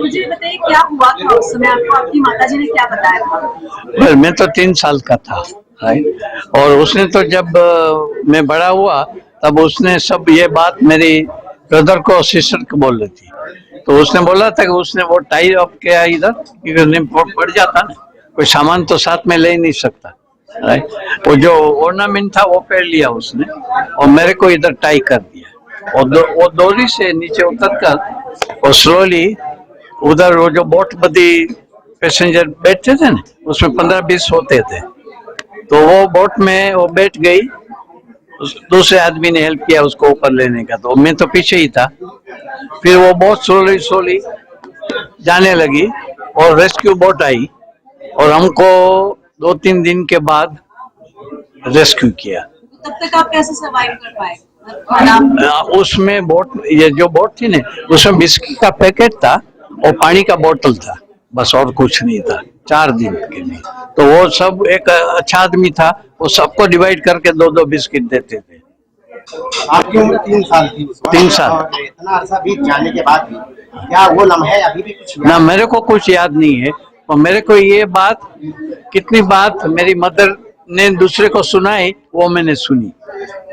मुझे बताइए क्या हुआ था उस समय, आपको आपकी माताजी ने क्या बताया था? मैं तो 3 साल का था, राइट। और उसने तो जब मैं बड़ा हुआ तब उसने सब ये बात मेरी ब्रदर को, सिस्टर को बोल रही थी। तो उसने बोला था कि उसने वो टाई ऑफ किया इधर, क्योंकि पड़ जाता ना, कोई सामान तो साथ में ले ही नहीं सकता, राइट। वो जो ऑर्नामेंट था वो पहन लिया उसने और मेरे को इधर टाई कर दिया और वो डोरी से नीचे उतर कर और स्लोली उधर वो जो बोट बदी पैसेंजर बैठते थे ना, उसमें 15-20 होते थे, तो वो बोट में वो बैठ गई। दूसरे आदमी ने हेल्प किया उसको ऊपर लेने का, तो मैं तो पीछे ही था। फिर वो बोट स्लोली स्लोली जाने लगी और रेस्क्यू बोट आई और हमको 2-3 दिन के बाद रेस्क्यू किया। तब तक आप कैसे सर्वाइव कर पाए? उसमें बोट, ये जो बोट थी ना, उसमें बिस्किट का पैकेट था और पानी का बोतल था, बस, और कुछ नहीं था 4 दिन के लिए। तो वो सब, एक अच्छा आदमी था, वो सबको डिवाइड करके 2-2 बिस्किट देते थे। आपकी उम्र 3 साल थी उस वक्त, 3 साल। और इतना अरसा बीत जाने के बाद भी क्या वो लम्हे अभी भी कुछ ना, मेरे को कुछ याद नहीं है। और मेरे को ये बात, कितनी बात मेरी मदर ने दूसरे को सुनाई, वो मैंने सुनी,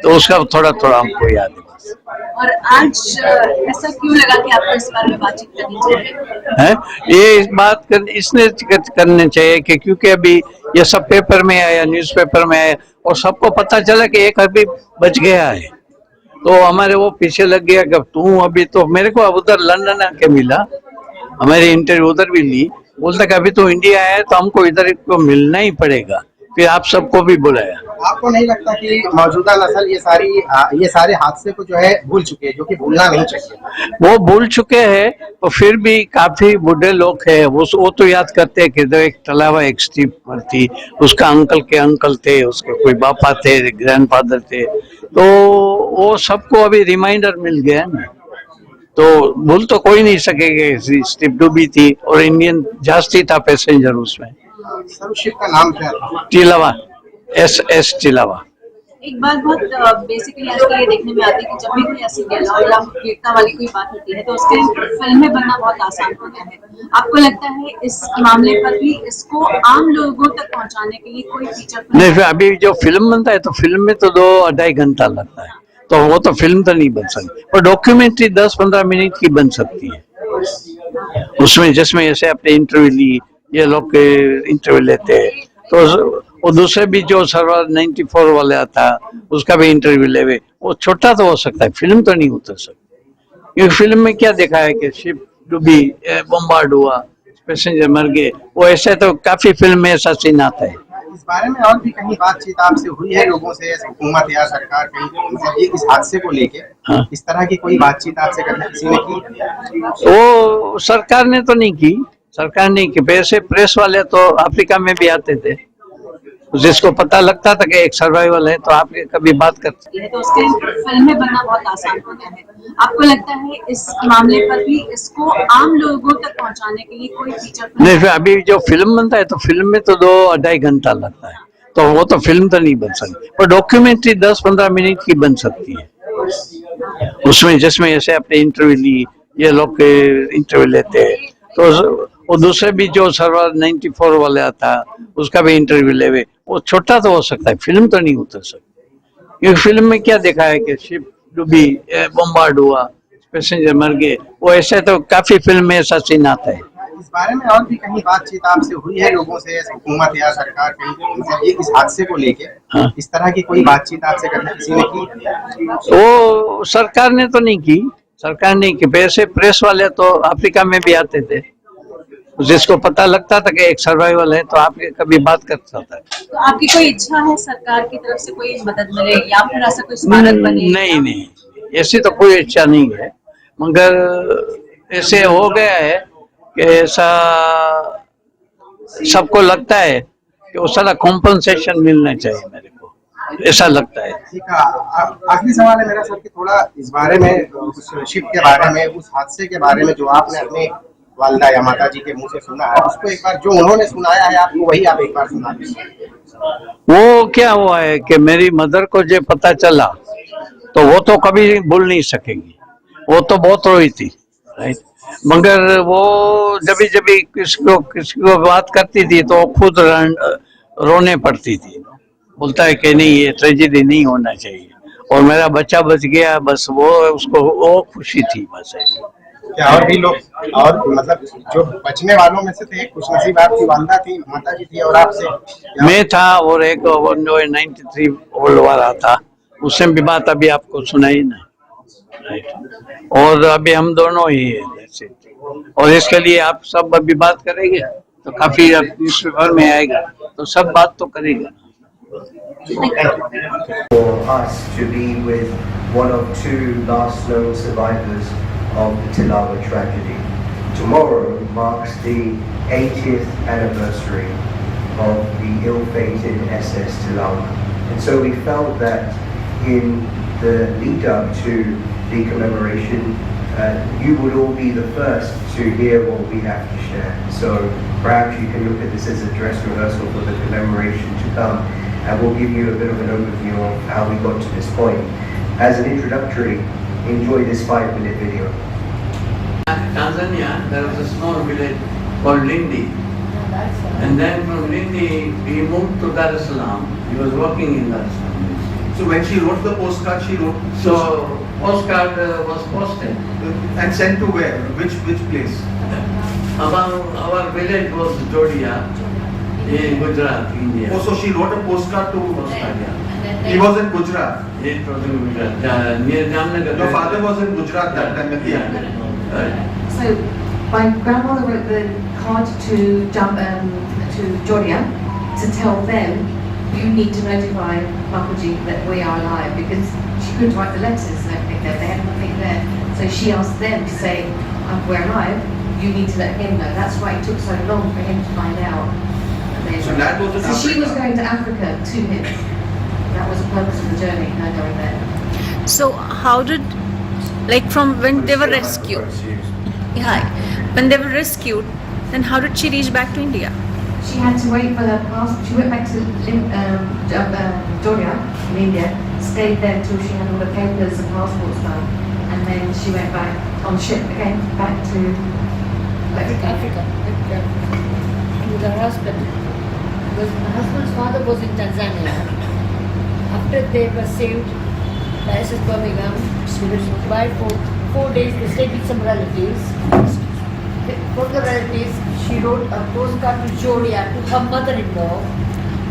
तो उसका थोड़ा थोड़ा हमको याद है बस। और आज ऐसा क्यों लगा कि आपको इस बारे में बातचीत करनी चाहिए? है ये बात इसने करने चाहिए कि क्योंकि अभी ये सब पेपर में आया, न्यूज़पेपर में आया और सबको पता चला कि एक अभी बच गया है, तो हमारे वो पीछे लग गया कि तू अभी तो, मेरे को उधर लंदन आके मिला, हमारी इंटरव्यू उधर भी ली, बोलता कि अभी तो इंडिया आया तो हमको इधर को मिलना ही पड़ेगा, फिर आप सबको भी बुलाया। आपको नहीं लगता कि मौजूदा नस्ल ये सारे हादसे को जो है भूल चुके हैं, जो कि भूलना नहीं चाहिए? वो भूल चुके हैं, और फिर भी काफी बूढ़े लोग हैं, वो तो याद करते हैं कि जो एक तलावा एक स्टीमर थी, उसका अंकल के अंकल थे, उसके कोई पापा थे, ग्रैंडफादर थे, तो वो सबको अभी रिमाइंडर मिल गया ना, तो भूल तो कोई नहीं सकेगा। स्टिप डूबी थी और इंडियन जास्ती था पैसेंजर उसमें। सर, शिप का नाम क्या था? टिलावा, एस टिलावा। एक बात बहुत बेसिकली आजकल ये देखने में आती है कि जब भी कोई ऐसी गहरा या वीरता वाली कोई बात होती है तो उसके फिल्में बनना बहुत आसान हो गया है। आपको लगता है इस मामले पर भी इसको आम लोगों तक पहुंचाने के लिए कोई फीचर नहीं, फिर अभी जो फिल्म बनता है तो फिल्म में तो 2-2.5 घंटा लगता है, तो वो तो फिल्म तो नहीं बन सकती, पर डॉक्यूमेंट्री 10-15 मिनट की बन सकती है। उसमें जिसमें जैसे आपने इंटरव्यू ली, ये लोग के इंटरव्यू लेते हैं, तो वो दूसरे भी जो सर्वर 94 वाला था उसका भी इंटरव्यू लेवे, वो छोटा तो हो सकता है, फिल्म तो नहीं उतर सकती, क्योंकि फिल्म में क्या देखा है कि शिप डूबी, बम्बार्ड हुआ, पैसेंजर मर गए, वो ऐसे तो काफी फिल्म में ऐसा सीन आता है। इस बारे में और भी कहीं बातचीत आपसे हुई है लोगों से, हुकूमत या सरकार कहीं इस हादसे को लेके? हाँ। इस तरह की कोई बातचीत आपसे करने किसी ने की? वो सरकार ने तो नहीं की, सरकार नहीं की, वैसे प्रेस वाले तो अफ्रीका में भी आते थे, जिसको पता लगता था कि एक सर्वाइवल है तो आप कभी बात करते हैं, तो उसके फिल्में बनना बहुत आसान हो गया है। आपको लगता है इस मामले पर भी इसको आम लोगों तक पहुंचाने के लिए कोई फीचर नहीं, फिर अभी जो फिल्म बनता है तो फिल्म में तो 2-2.5 घंटा लगता है, तो वो तो फिल्म तो नहीं बन सकती, पर डॉक्यूमेंट्री 10-15 मिनट की बन सकती है। उसमें जिसमें जैसे आपने इंटरव्यू ली, ये लोग के इंटरव्यू लेते हैं, तो वो दूसरे भी जो सर्वर 94 वाला था उसका भी इंटरव्यू लेवे, वो छोटा तो हो सकता है, फिल्म तो नहीं उतर सकती, क्योंकि फिल्म में क्या देखा है कि शिप डूबी, बम्बार्ड हुआ, पैसेंजर मर गए, वो ऐसे तो काफी फिल्म में ऐसा सीन आता है। इस बारे में और भी कहीं बातचीत आपसे हुई है लोगों से, हुकूमत या सरकार कहीं इस हादसे को लेके? हाँ। इस तरह की कोई बातचीत आपसे करने किसी ने की? वो सरकार ने तो नहीं की, सरकार नहीं की, वैसे प्रेस वाले तो अफ्रीका में भी आते थे, जिसको पता लगता था कि एक सर्वाइवल है तो आप कभी बात कर सकता है। तो आपकी कोई इच्छा है सरकार की तरफ से कोई मदद मिले या फिर ऐसा कोई स्मारक बने? नहीं, ऐसी तो कोई इच्छा नहीं है, मगर ऐसे हो गया है कि ऐसा सबको लगता है कि वो सारा कॉम्पनसेशन मिलना चाहिए, मेरे को ऐसा लगता है। ठीक है, आखिरी सवाल है मेरा सर कि थोड़ा इस बारे में, उस शिप के बारे में, उस हादसे के बारे में जो आपने अपने वालिदा या माताजी के मुंह से सुना है, उसको एक बार जो उन्होंने सुनाया है आपको, वही आप एक बार सुना दीजिए। वो क्या हुआ है कि मेरी मदर को जो पता चला तो वो तो कभी भूल नहीं सकेगी, वो तो बहुत रोई थी, राइट। मगर वो जब जब किसी को बात करती थी तो खुद रोने पड़ती थी। बोलता है कि नहीं, ये ट्रेजेडी नहीं होना चाहिए, और मेरा बच्चा बच गया, बस वो उसको वो खुशी थी बस। क्या और भी लोग, और मतलब जो बचने वालों में से थे, कुछ नसीब आपकी वालदा थी, माता जी थी, और आपसे मैं था, और एक वो जो 93 वर्ल्ड वाला था, उससे भी बात अभी आपको सुनाई ना। और अभी हम दोनों ही हैं ऐसे, और इसके लिए आप सब अभी बात करेंगे तो काफी न्यूज़पेपर में आएगा, तो सब बात तो करेगा। For us to be with one of two last known survivors of the Tilawa tragedy. Tomorrow marks the 80th anniversary of the ill-fated SS Tilawa. And so we felt that in the lead up to the commemoration, you would all be the first to hear what we have to share. So perhaps you can look at this as a dress rehearsal for the commemoration to come, and we'll give you a bit of an overview of how we got to this point. As an introductory, enjoy this 5-minute video. Tanzania, there was a small village called Lindi. And then from Lindi, he moved to Dar es Salaam. He was working in Dar es Salaam. So when she wrote the postcard, she wrote... So, postcard was posted. And sent to where? Which place? Our village was Jodia in Gujarat, India. Oh, so she wrote a postcard to... Postcard, yeah. He was in Gujarat. It was in Gujarat, near Jamnagar. Your father was in Gujarat that time at the end. So my grandmother wrote the card to Georgia to tell them, you need to notify Bapuji that we are alive, because she couldn't write the letters and everything there. They had nothing there. So she asked them to say, we're alive, you need to let him know. That's why it took so long for him to find out. So that was in So she was Africa. going to Africa to him. That was the purpose of the journey, her going there. So how did, like from when they were rescued, when they were rescued, then how did she reach back to India? She had to wait for her passport. She went back to Georgia in India, stayed there until she had all the papers and passports done, and then she went back on ship again back to Africa with her husband. Because my husband's father was in Tanzania. After they were saved by SS Birmingham, she was in Dubai for 4 days. They stayed with some relatives. For the relatives, she wrote a postcard to Jodia, to her mother-in-law,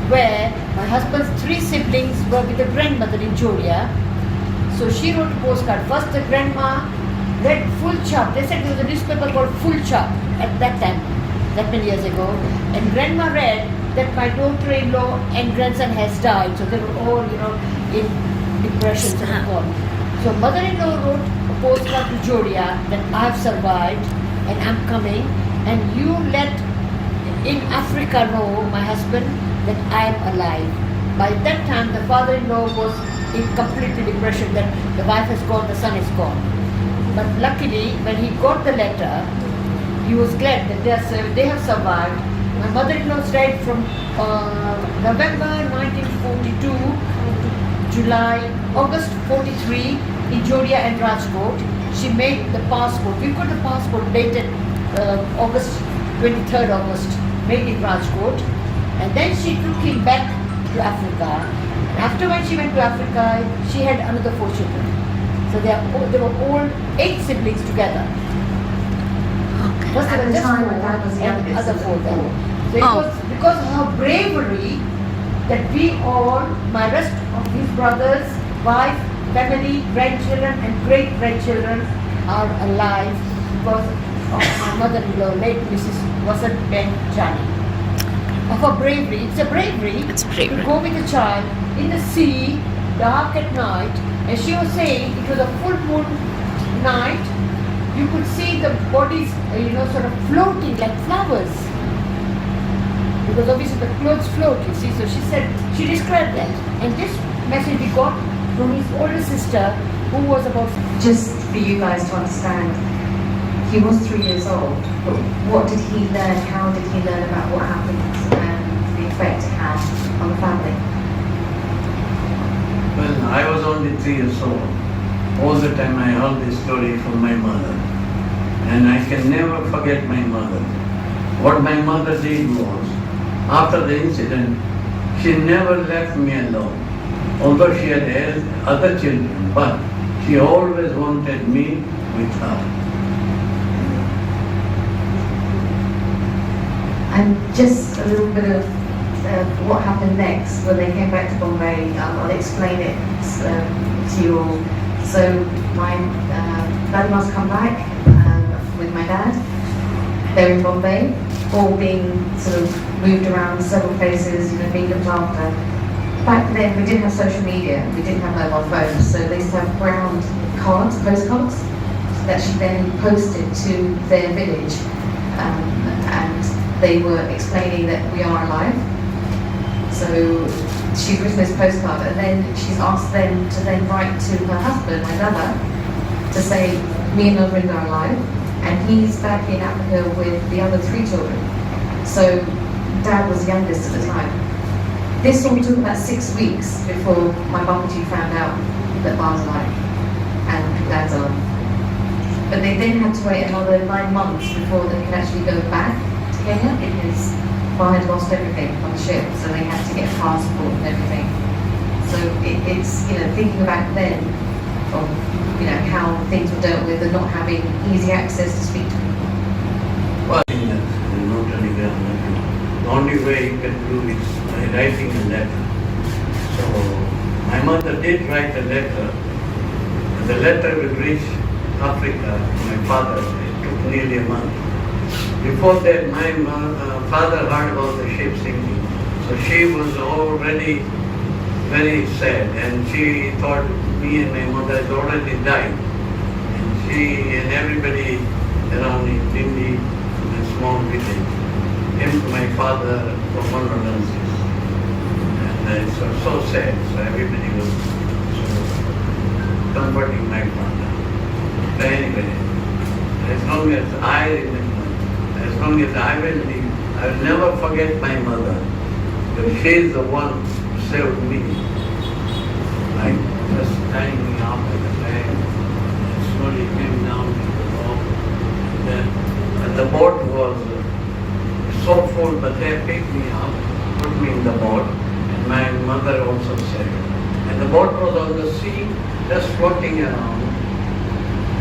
where my husband's 3 siblings were with the grandmother in Jodia. So she wrote a postcard. First the grandma read Full Chap. They said there was a newspaper called Full Chap at that time, that many years ago. And grandma read that my daughter-in-law and grandson has died. So they were all, in depression and all. So mother-in-law wrote a postcard to Jodia that I have survived and I'm coming, and you let in Africa know, my husband, that I am alive. By that time, the father-in-law was in complete depression that the wife has gone, the son is gone. But luckily, when he got the letter, he was glad that they have survived. My mother-in-law died from November 1942 to August 43 in Jodia and Rajkot. She made the passport. We got the passport dated August 23rd August, made in Rajkot, and then she took him back to Africa. After when she went to Africa, she had another 4 children. So they were all 8 siblings together. Okay. At the time when Dad was the And youngest. other 4 then. So it Oh. was because of her bravery that we all, my rest of his brothers, wife, family, grandchildren and great-grandchildren are alive because of my mother-in-law, late Mrs. Arvindbhai Jani. Of her bravery. It's a bravery. It's bravery. To go with a child in the sea, dark at night, and she was saying it was a full moon night. You could see the bodies, sort of floating like flowers. Because obviously the clothes float, you see. So she said, she described that. And this message we got from his older sister, who was about... Just for you guys to understand, he was 3 years old, but what did he learn? How did he learn about what happened and the effect it had on the family? Well, I was only 3 years old. All the time I heard this story from my mother. and I can never forget my mother. What my mother did was, after the incident, she never left me alone. Although she had other children, but she always wanted me with her. And just a little bit of what happened next when they came back to Bombay. I'll explain it to you all. So my grandma's come back with my dad. They're in Bombay, all being sort of moved around several places, being looked after. Back then we didn't have social media, we didn't have mobile phones, so they used to have ground cards, postcards, that she then posted to their village, and they were explaining that we are alive. So she's written this postcard, and then she's asked them to then write to her husband, my brother, to say, me and Arvind are alive, and he's back in Africa with the other 3 children. So Dad was youngest at the time. This all took about 6 weeks before my Babaji found out that Ba's alive and Dad's alive. But they then had to wait another 9 months before they could actually go back to Kenya, because Ba had lost everything on the ship, so they had to get a passport and everything. So it's thinking back then of how things were dealt with and not having easy access to speak to people. Well, no telegram, nothing. The only way you can do is by writing a letter. So my mother did write a letter. The letter will reach Africa to my father. It took nearly a month. Before that, my father heard about the ship sinking. So she was already very sad, and she thought me and my mother had already died. And she and everybody around in Dindi, a small village, came to my father for condolences. And it was so sad, so everybody was comforting my father. But anyway, as long as I remember, as long as I will live, I will never forget my mother. Because she is the one who saved me. Like just tying me up with the bag, and slowly came down to the boat. And the boat was so full, but they picked me up, put me in the boat, and my mother also saved. And the boat was on the sea, just floating around.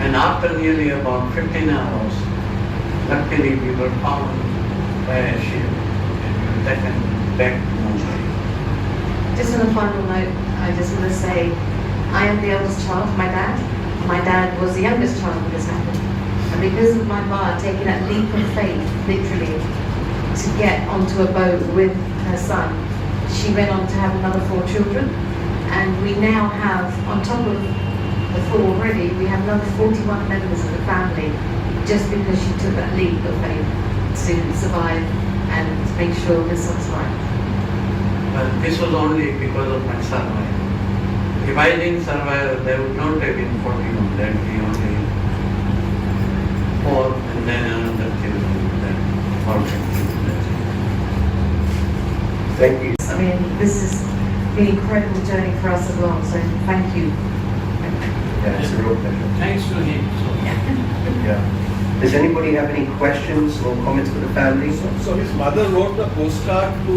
And after nearly about 15 hours, luckily we were found by a ship and we were taken back to Mumbai. Just on a final note, I just want to say, I am the eldest child of my dad. My dad was the youngest child when this happened. And because of my mother taking that leap of faith, literally, to get onto a boat with her son, she went on to have another 4 children. And we now have, on top of the 4 already, we have another 41 members of the family, just because she took that leap of faith to survive and make sure her son's alive. But this was only because of my survival. If I didn't survive, there would not have been 41, there would be only 4 and then another children, then 4 children. Thank you. I mean, this has been an incredible journey for us as well, so thank you. Yeah, it's a real pleasure. Thanks to him. Yeah. Does anybody have any questions or comments for the family? So his mother wrote the postcard to